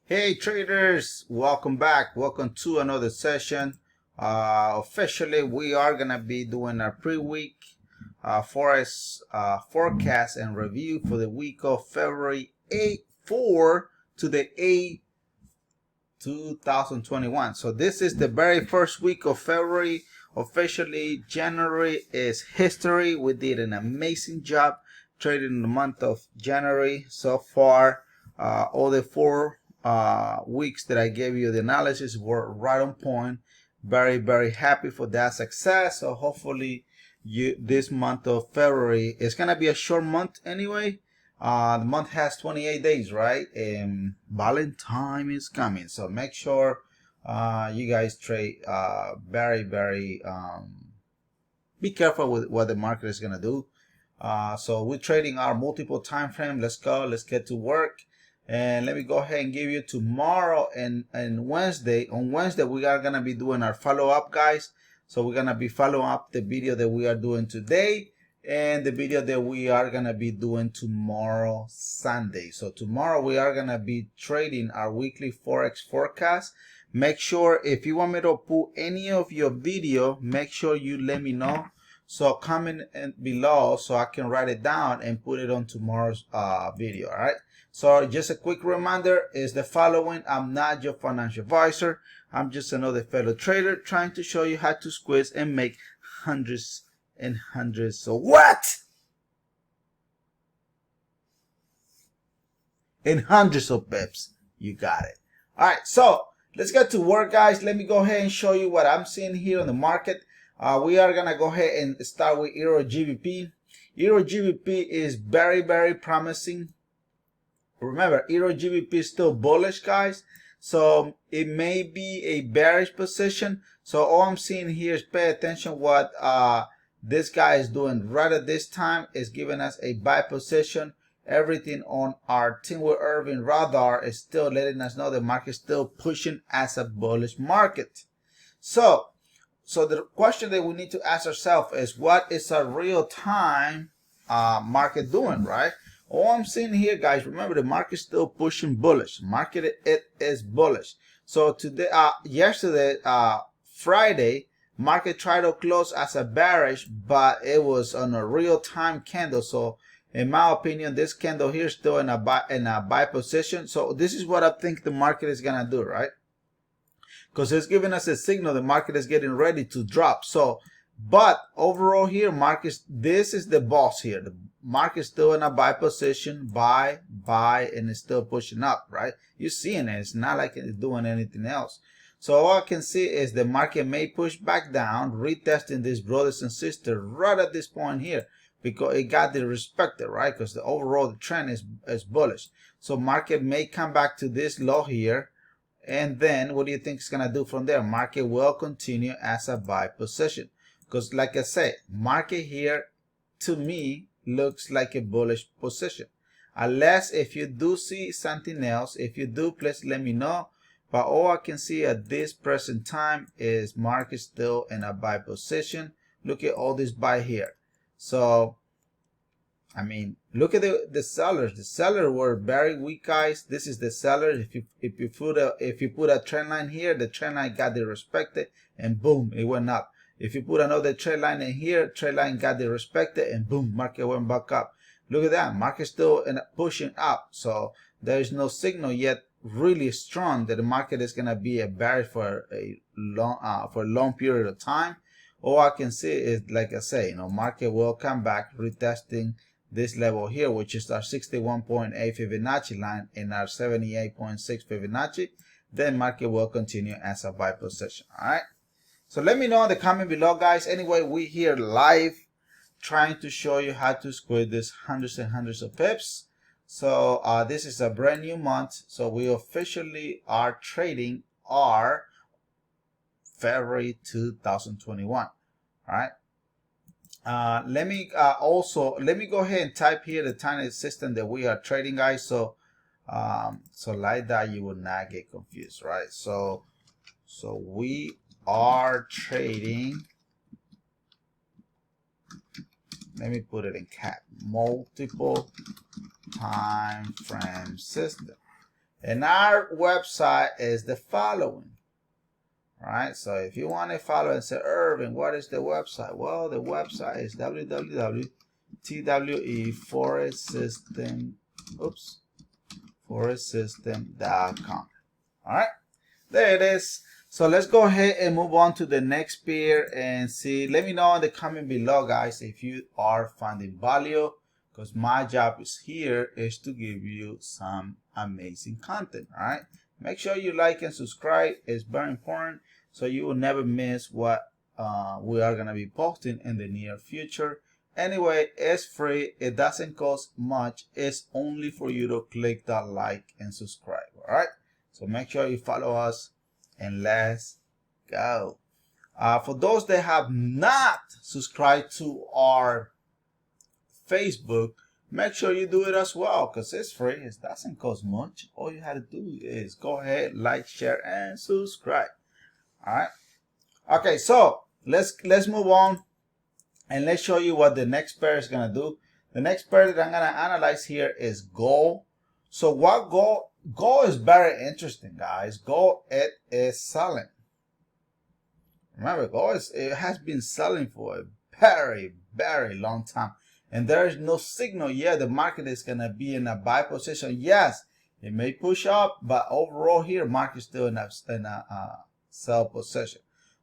Hey traders, welcome back. Welcome to another session. Officially, we are gonna be doing our pre-week forex forecast and review for the week of February 4 to the 8th, 2021. So this is the very first week of February. Officially, January is history. We did an amazing job trading in the month of January so far. All the four weeks that I gave you the analysis were right on point. Very happy for that success. So hopefully this month of February is gonna be a short month anyway. The month has 28 days, right? And Valentine is coming, so make sure you guys trade very be careful with what the market is gonna do. So we're trading our multiple time frame. Let's go. Let's get to work. And let me go ahead and give you tomorrow and Wednesday. On Wednesday, we are going to be doing our follow-up, guys. So we're going to be following up the video that we are doing today and the video that we are going to be doing tomorrow, Sunday. So tomorrow, we are going to be trading our weekly Forex forecast. Make sure if you want me to put any of your video, make sure you let me know. So comment below so I can write it down and put it on tomorrow's video, all right? So just a quick reminder is the following. I'm not your financial advisor. I'm just another fellow trader trying to show you how to squeeze and make hundreds and hundreds. So what? In hundreds of pips. You got it. All right, so let's get to work, guys. Let me go ahead and show you what I'm seeing here on the market. We are going to go ahead and start with Euro GBP. Euro GBP is very promising. Remember, Euro GBP is still bullish, guys. So it may be a bearish position. So all I'm seeing here is pay attention what this guy is doing right at this time is giving us a buy position. Everything on our Teamwitherving radar is still letting us know the market is still pushing as a bullish market. So the question that we need to ask ourselves is, what is a real-time market doing, right? All I'm seeing here, guys, remember the market is still pushing bullish. Market, it is bullish. So today, yesterday, Friday, market tried to close as a bearish, but it was on a real-time candle. So in my opinion, this candle here is still in a buy position. So this is what I think the market is gonna do, right? Because it's giving us a signal the market is getting ready to drop. So, but overall here, this is the boss here. The market is still in a buy position, buy, and it's still pushing up, right? You're seeing it. It's not like it's doing anything else. So all I can see is the market may push back down, retesting these brothers and sisters right at this point here, because it got the respected, right? Because the overall the trend is bullish. So market may come back to this low here. And then what do you think it's going to do from there? Market will continue as a buy position. Because like I said, market here to me looks like a bullish position. Unless if you do see something else, if you do, please let me know. But all I can see at this present time is market still in a buy position. Look at all this buy here. So I mean, look at the sellers. The sellers were very weak, guys. This is the seller. If you put a trend line here, the trend line got the respected, and boom, it went up. If you put another trend line in here, trend line got the respected, and boom, market went back up. Look at that, market still pushing up. So there is no signal yet really strong that the market is gonna be a bearish for a long period of time. All I can see is, like I say, market will come back retesting this level here, which is our 61.8 Fibonacci line and our 78.6 Fibonacci. Then market will continue as a buy position. All right. So let me know in the comment below, guys. Anyway, we here live trying to show you how to squeeze this hundreds and hundreds of pips. So this is a brand new month. So we officially are trading our February 2021. All right. Let me go ahead and type here the tiny system that we are trading, guys. So like that you will not get confused, right? So we are trading. Let me put it in cap. Multiple time frame system. And our website is the following. All right, so if you want to follow and say, Irving, what is the website? Well, the website is www.forexsystem.com. All right, there it is. So let's go ahead and move on to the next pair and see. Let me know in the comment below, guys, if you are finding value, because my job is here is to give you some amazing content. All right, make sure you like and subscribe. It's very important, so you will never miss what we are going to be posting in the near future. Anyway, it's free. It doesn't cost much. It's only for you to click that like and subscribe. All right, so make sure you follow us and let's go. For those that have not subscribed to our Facebook, make sure you do it as well, because it's free. It doesn't cost much. All you have to do is go ahead, like, share, and subscribe. All right. Okay, so let's move on and let's show you what the next pair is gonna do. The next pair that I'm gonna analyze here is gold. So what gold is very interesting, guys. Gold, it is selling. Remember, gold it has been selling for a very long time, and there is no signal yet the market is gonna be in a buy position. Yes, it may push up, but overall here market is still in a sell position.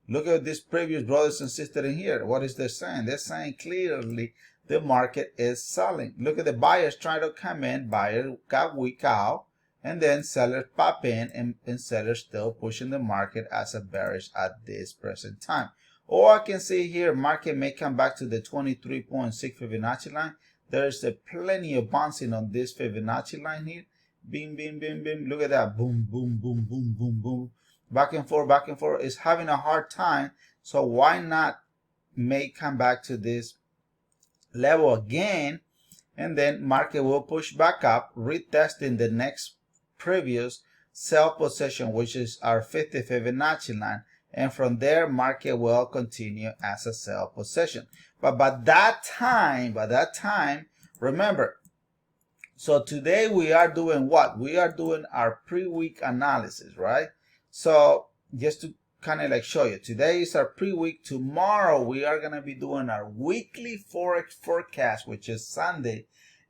Look at this previous brothers and sisters in here. What is they saying? They're saying clearly the market is selling. Look at the buyers trying to come in. Buyer got weak out, and then sellers pop in, and sellers still pushing the market as a bearish at this present time. Or I can see here market may come back to the 23.6 Fibonacci line. There's a plenty of bouncing on this Fibonacci line here. Boom, boom, boom, boom. Look at that. Boom, boom, boom, boom, boom, boom. Back and forth, back and forth. It's having a hard time. So why not may come back to this level again, and then market will push back up, retesting the next previous sell position, which is our 50 Fibonacci line, and from there market will continue as a sell position. But by that time, remember, so today we are doing what? We are doing our pre-week analysis, right? So just to kind of like show you, today is our pre-week. Tomorrow we are going to be doing our weekly forex forecast, which is Sunday,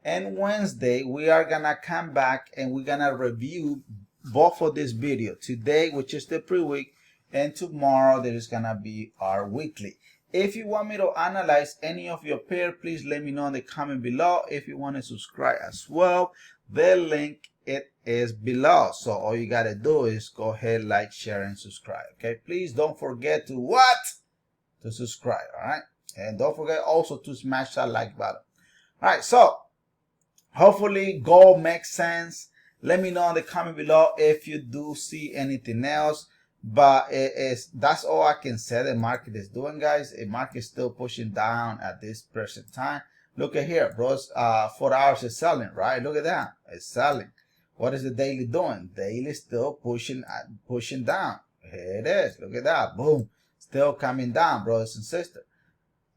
and Wednesday we are going to come back and we're going to review both of this video. Today, which is the pre-week, and tomorrow there is going to be our weekly. If you want me to analyze any of your pair, please let me know in the comment below. If you want to subscribe as well, the link it is below. So all you got to do is go ahead, like, share, and subscribe. Okay, please don't forget to what? To subscribe. All right, and don't forget also to smash that like button. All right, so hopefully gold makes sense. Let me know in the comment below if you do see anything else. But that's all I can say the market is doing, guys. The market is still pushing down at this present time. Look at here, bros. 4 hours is selling, right? Look at that. It's selling. What is the daily doing? Daily still pushing down. Here it is. Look at that. Boom. Still coming down, brothers and sisters.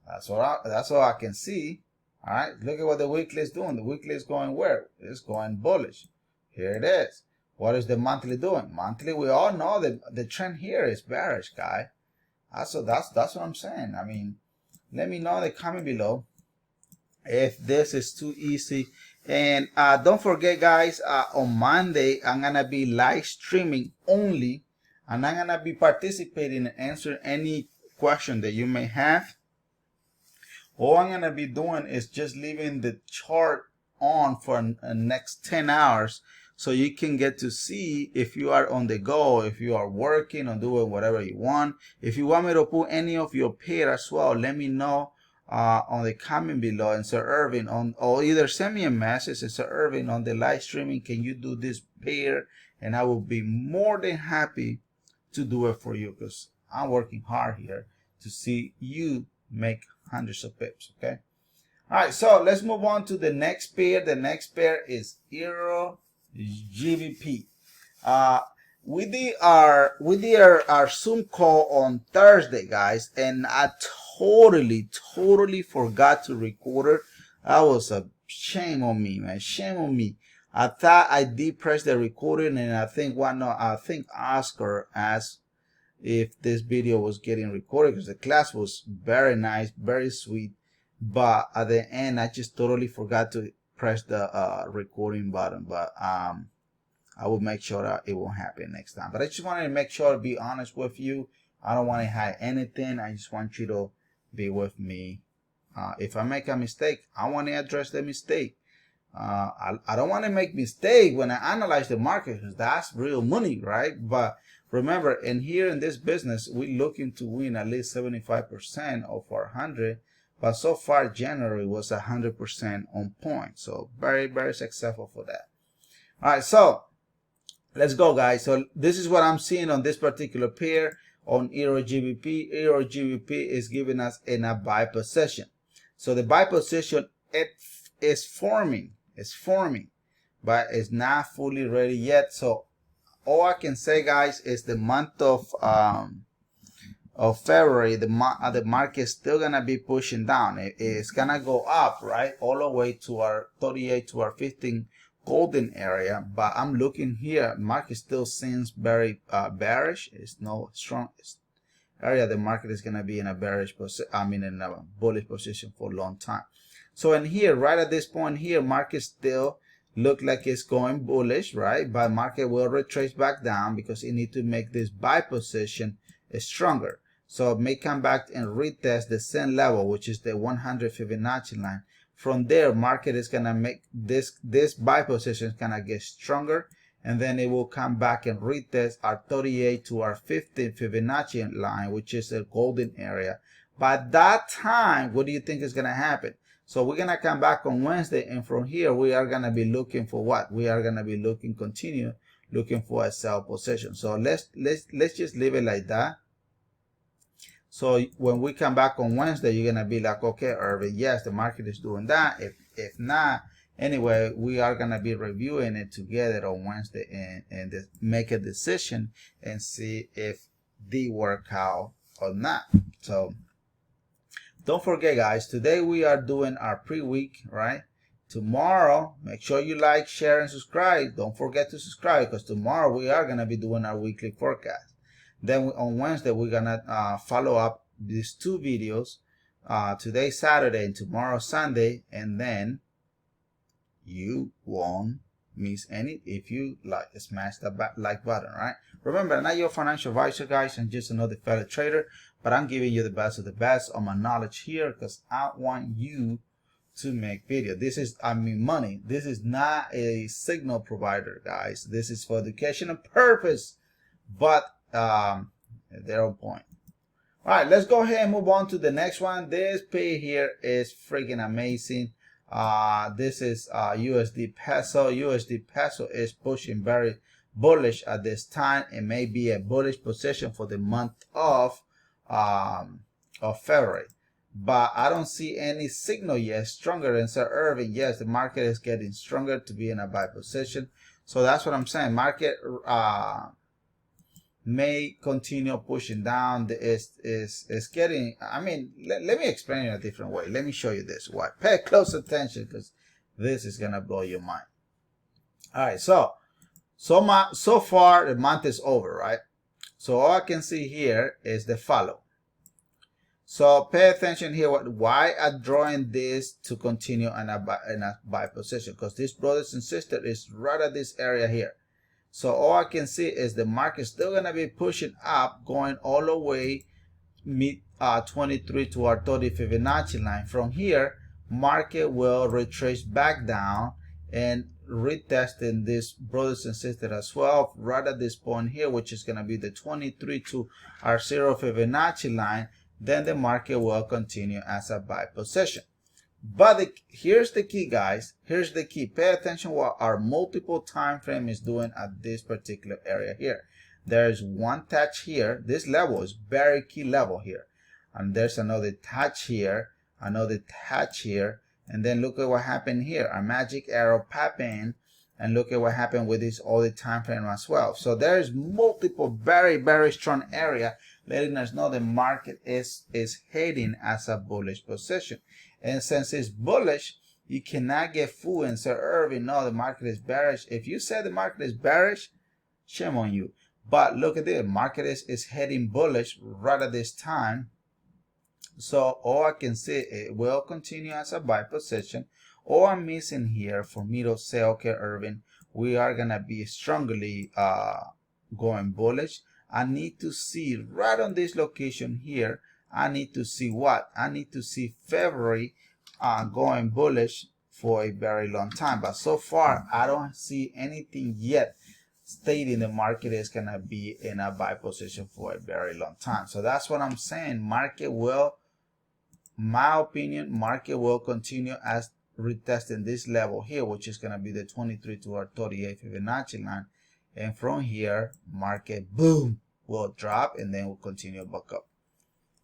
That's all I can see. All right. Look at what the weekly is doing. The weekly is going where? It's going bullish. Here it is. What is the monthly doing? Monthly, we all know that the trend here is bearish, guy. So that's what I'm saying. I mean, let me know in the comment below if this is too easy. And don't forget, guys, on Monday I'm gonna be live streaming only, and I'm gonna be participating and answering any question that you may have. All I'm gonna be doing is just leaving the chart on for the next 10 hours, so you can get to see if you are on the go, if you are working or doing whatever you want. If you want me to put any of your pair as well, let me know on the comment below, and Sir Irving, or either send me a message and Sir Irving, on the live streaming, can you do this pair? And I will be more than happy to do it for you, because I'm working hard here to see you make hundreds of pips. Okay. All right, so let's move on to the next pair. The next pair is Euro GBP. We did our Zoom call on Thursday, guys, and I totally forgot to record it. That was a shame on me, man. Shame on me. I thought I did press the recording, and I think Oscar asked if this video was getting recorded, because the class was very nice, very sweet, but at the end I just totally forgot to press the recording button. But I will make sure that it won't happen next time. But I just wanted to make sure to be honest with you. I don't want to hide anything. I just want you to be with me. If I make a mistake, I want to address the mistake. I don't want to make mistake when I analyze the market, because that's real money, right? But remember, in this business, we're looking to win at least 75% of our 100. But so far, January was 100% on point. So very, very successful for that. All right, so let's go, guys. So this is what I'm seeing on this particular pair on Euro GBP. Euro GBP is giving us in a buy position. So the buy position, it is forming. It's forming, but it's not fully ready yet. So all I can say, guys, is the month of February, the market is still gonna be pushing down. It's gonna go up, right, all the way to our 38 to our 15 golden area. But I'm looking here, market still seems very bearish. It's no strong area. The market is gonna be in a bearish position. In a bullish position for a long time. So in here, right at this point here, market still look like it's going bullish, right? But market will retrace back down because it need to make this buy position stronger. So it may come back and retest the same level, which is the 100 Fibonacci line. From there, market is gonna make this buy position is gonna get stronger, and then it will come back and retest our 38 to our 15 Fibonacci line, which is a golden area. By that time, what do you think is gonna happen? So we're gonna come back on Wednesday, and from here we are gonna be looking for what? We are gonna be continue looking for a sell position. So let's just leave it like that. So when we come back on Wednesday, you're gonna be like, okay, Irvin, yes, the market is doing that. If not, anyway, we are gonna be reviewing it together on Wednesday and make a decision and see if they work out or not. So don't forget, guys, today we are doing our pre-week, right? Tomorrow, make sure you like, share, and subscribe. Don't forget to subscribe, because tomorrow we are going to be doing our weekly forecast. Then on Wednesday, we're going to follow up these two videos. Today, Saturday, and tomorrow, Sunday. And then you won't miss any if you smash the like button, right? Remember, I'm not your financial advisor, guys. I'm just another fellow trader, but I'm giving you the best of the best on my knowledge here, because I want you to make video. This is, money. This is not a signal provider, guys. This is for educational purpose, but they're on point. All right, let's go ahead and move on to the next one. This pair here is freaking amazing. This is USD peso. USD peso is pushing very bullish at this time. It may be a bullish position for the month of February, but I don't see any signal yet stronger than Sir Irving. Yes, the market is getting stronger to be in a buy position. So that's what I'm saying. Market may continue pushing down. Is getting, let me explain it in a different way. Let me show you this. Why? Pay close attention, because this is gonna blow your mind. All right, so far the month is over, right? So all I can see here is the follow. So pay attention here. Why I'm drawing this to continue in a buy position? Because this, brothers and sisters, is right at this area here. So all I can see is the market still going to be pushing up, going all the way mid 23 to our 30 Fibonacci line. From here, market will retrace back down and retesting this, brothers and sisters, as well, right at this point here, which is going to be the 23 to our 0 Fibonacci line. Then the market will continue as a buy position. But here's the key, guys. Here's the key. Pay attention what our multiple time frame is doing at this particular area here. There's one touch here. This level is very key level here. And there's another touch here, another touch here. And then look at what happened here. Our magic arrow pop in. And look at what happened with this other time frame as well. So there's multiple very, very strong area letting us know the market is heading as a bullish position. And since it's bullish, You cannot get fooled and say, Irving, no, the market is bearish. If you say the market is bearish, shame on you. But look at this, the market is heading bullish right at this time. So all I can say, it will continue as a buy position. All I'm missing here for me to say, okay, Irving, we are gonna be strongly going bullish. I need to see right on this location here. I need to see what? I need to see February going bullish for a very long time. But so far, I don't see anything yet stating the market is gonna be in a buy position for a very long time. So that's what I'm saying. Market will, my opinion, market will continue as retesting this level here, which is gonna be the 23 to our 38 Fibonacci line. And from here, market boom will drop and then will continue back up.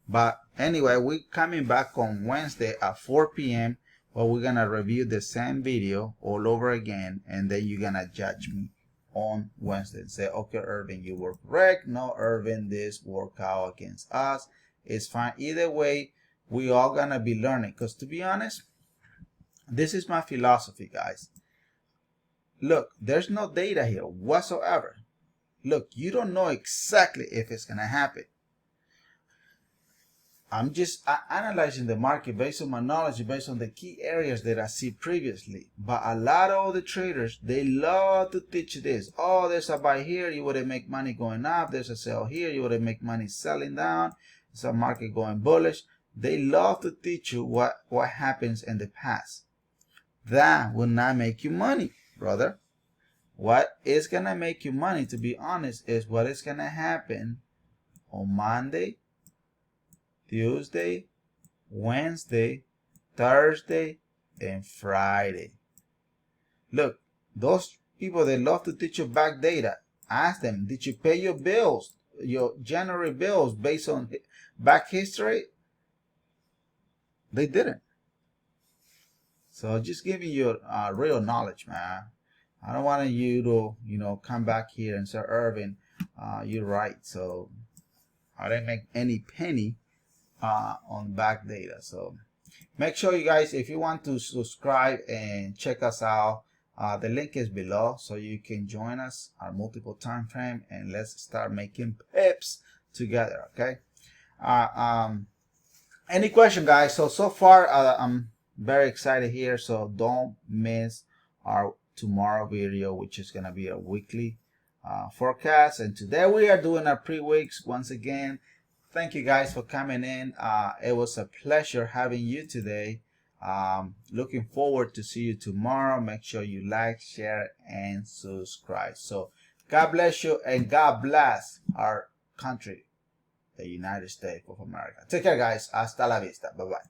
But anyway, we're coming back on Wednesday at 4 p.m. where we're gonna review the same video all over again, and then you're gonna judge me on Wednesday and say, okay, Irving, you were correct. No, Irving, this worked out against us. It's fine. Either way, we all gonna be learning. Because to be honest, this is my philosophy, guys. Look, there's no data here whatsoever. Look, you don't know exactly if it's gonna happen. I'm just analyzing the market based on my knowledge, based on the key areas that I see previously. But a lot of the traders, they love to teach this. Oh, there's a buy here, you wouldn't make money going up. There's a sell here, you wouldn't make money selling down. It's a market going bullish. They love to teach you what happens in the past. That will not make you money, brother. What is going to make you money, to be honest, is what is going to happen on Monday, Tuesday, Wednesday, Thursday, and Friday. Look, those people that love to teach you back data, ask them, did you pay your bills, your January bills based on back history? They didn't. So just giving you real knowledge, man. I don't want you to, come back here and say, Irving, you're right. So I didn't make any penny on back data. So make sure you guys, if you want to subscribe and check us out, the link is below so you can join us our multiple time frame, and let's start making pips together. Okay. Any question, guys? So far I'm very excited here, so don't miss our tomorrow video, which is gonna be a weekly forecast. And today we are doing our pre-weeks once again. Thank you guys for coming in. It was a pleasure having you today. Looking forward to see you tomorrow. Make sure you like, share, and subscribe. So God bless you, and God bless our country, the United States of America. Take care, guys. Hasta la vista. Bye-bye.